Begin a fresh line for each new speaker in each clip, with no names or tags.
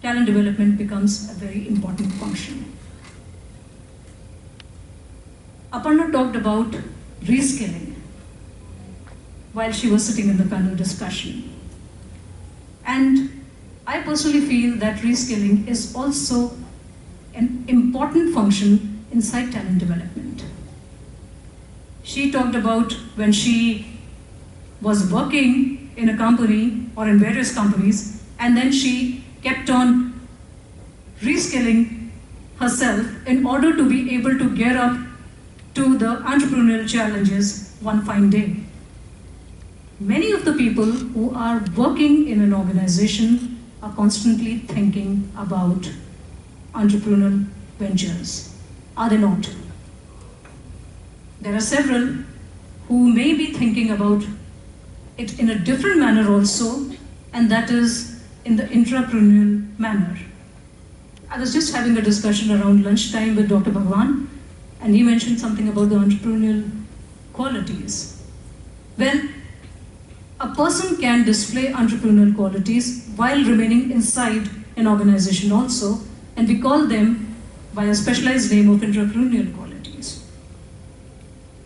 talent development becomes a very important function. Aparna talked about reskilling while she was sitting in the panel discussion. And I personally feel that reskilling is also an important function inside talent development. She talked about when she was working in a company or in various companies, and then she kept on reskilling herself in order to be able to gear up to the entrepreneurial challenges one fine day. Many of the people who are working in an organization are constantly thinking about entrepreneurial ventures. Are they not? There are several who may be thinking about it in a different manner also, and that is in the intrapreneurial manner. I was just having a discussion around lunchtime with Dr. Bhagwan, and he mentioned something about the entrepreneurial qualities. Well, a person can display entrepreneurial qualities while remaining inside an organization also, and we call them by a specialized name of intrapreneurial qualities.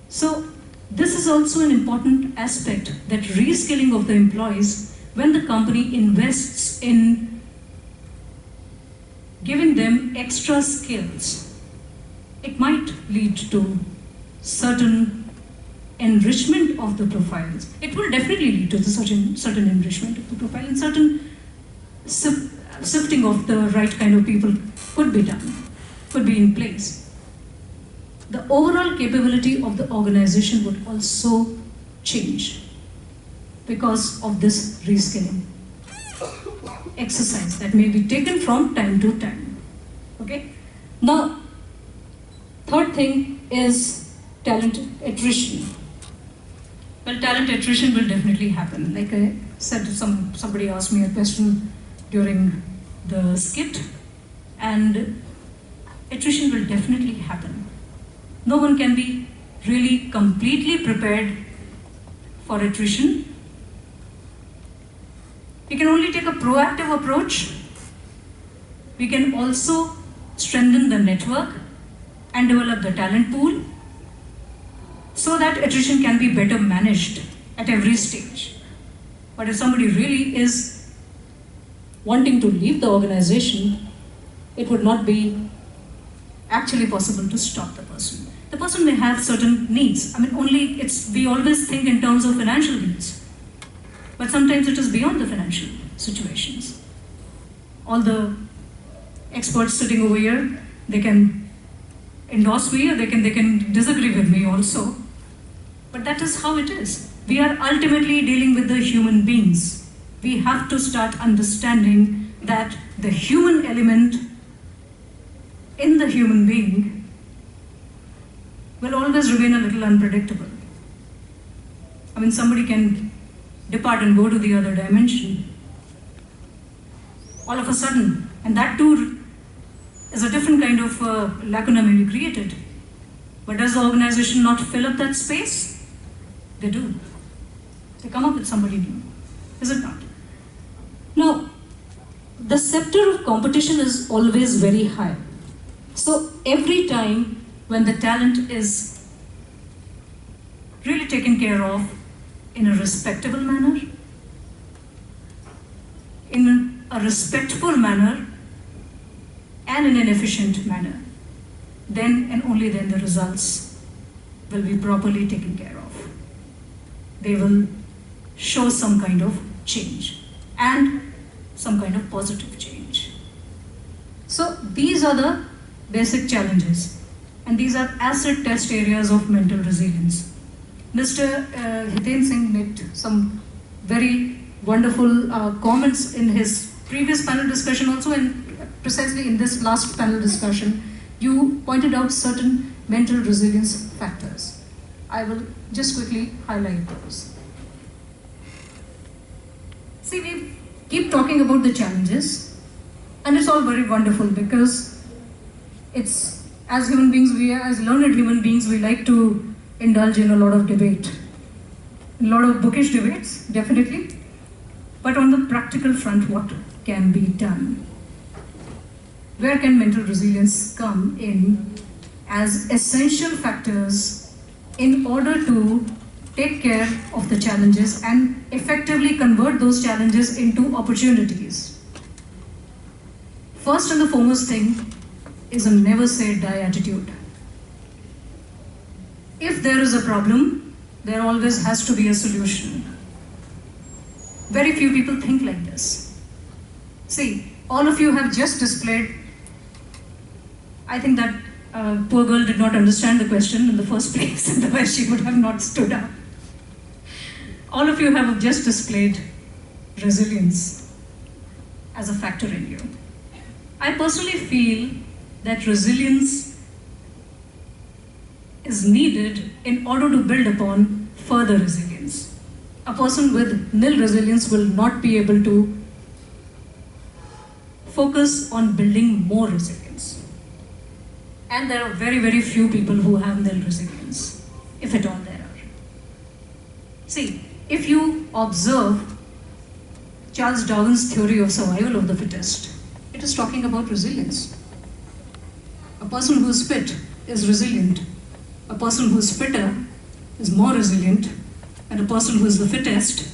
So this is also an important aspect, that reskilling of the employees when the company invests in giving them extra skills. It might lead to certain enrichment of the profiles. It will definitely lead to certain enrichment of the profile, and certain sifting of the right kind of people could be done, could be in place. The overall capability of the organization would also change because of this reskilling exercise that may be taken from time to time. Okay? Now, third thing is talent attrition. Well, talent attrition will definitely happen. Like I said, somebody asked me a question during the skit, and attrition will definitely happen. No one can be really completely prepared for attrition. We can only take a proactive approach. We can also strengthen the network and develop the talent pool so that attrition can be better managed at every stage. But if somebody really is wanting to leave the organization, it would not be actually possible to stop the person. The person may have certain needs. I mean, we always think in terms of financial needs, but sometimes it is beyond the financial situations. All the experts sitting over here, they can endorse me or they can disagree with me also. But that is how it is. We are ultimately dealing with the human beings. We have to start understanding that the human element in the human being will always remain a little unpredictable. I mean, somebody can depart and go to the other dimension all of a sudden, and that too is a different kind of lacuna may be created. But does the organization not fill up that space? They do. They come up with somebody new. Is it not? Now, the scepter of competition is always very high. So every time when the talent is really taken care of in a respectable manner, in a respectful manner, and in an efficient manner, then and only then the results will be properly taken care of. They will show some kind of change and some kind of positive change. So these are the basic challenges, and these are acid test areas of mental resilience. Mr. Hiten Singh made some very wonderful comments in his previous panel discussion also, and precisely in this last panel discussion, you pointed out certain mental resilience factors. I will just quickly highlight those. See, we keep talking about the challenges, and it's all very wonderful because it's, as human beings, as learned human beings, we like to indulge in a lot of debate. A lot of bookish debates, definitely. But on the practical front, what can be done? where can mental resilience come in as essential factors in order to take care of the challenges and effectively convert those challenges into opportunities. First and the foremost thing is a never say die attitude. If there is a problem, there always has to be a solution. Very few people think like this. See, all of you have just displayed, I think that poor girl did not understand the question in the first place, otherwise she would have not stood up. All of you have just displayed resilience as a factor in you. I personally feel that resilience is needed in order to build upon further resilience. A person with nil resilience will not be able to focus on building more resilience. And there are very, very few people who have nil resilience, if at all there are. See, if you observe Charles Darwin's theory of survival of the fittest, it is talking about resilience. A person who is fit is resilient. A person who is fitter is more resilient. And a person who is the fittest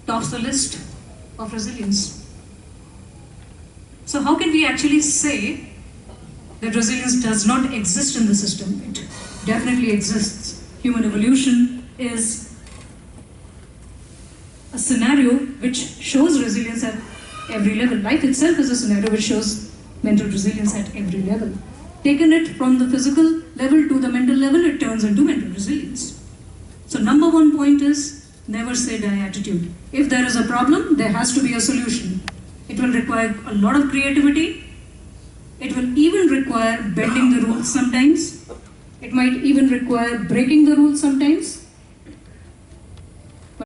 tops the list of resilience. So how can we actually say that resilience does not exist in the system? It definitely exists. Human evolution is a scenario which shows resilience at every level. Life itself is a scenario which shows mental resilience at every level. Taken it from the physical level to the mental level, it turns into mental resilience. So number one point is never say die attitude. If there is a problem, there has to be a solution. It will require a lot of creativity. It will even require bending the rules sometimes. It might even require breaking the rules sometimes.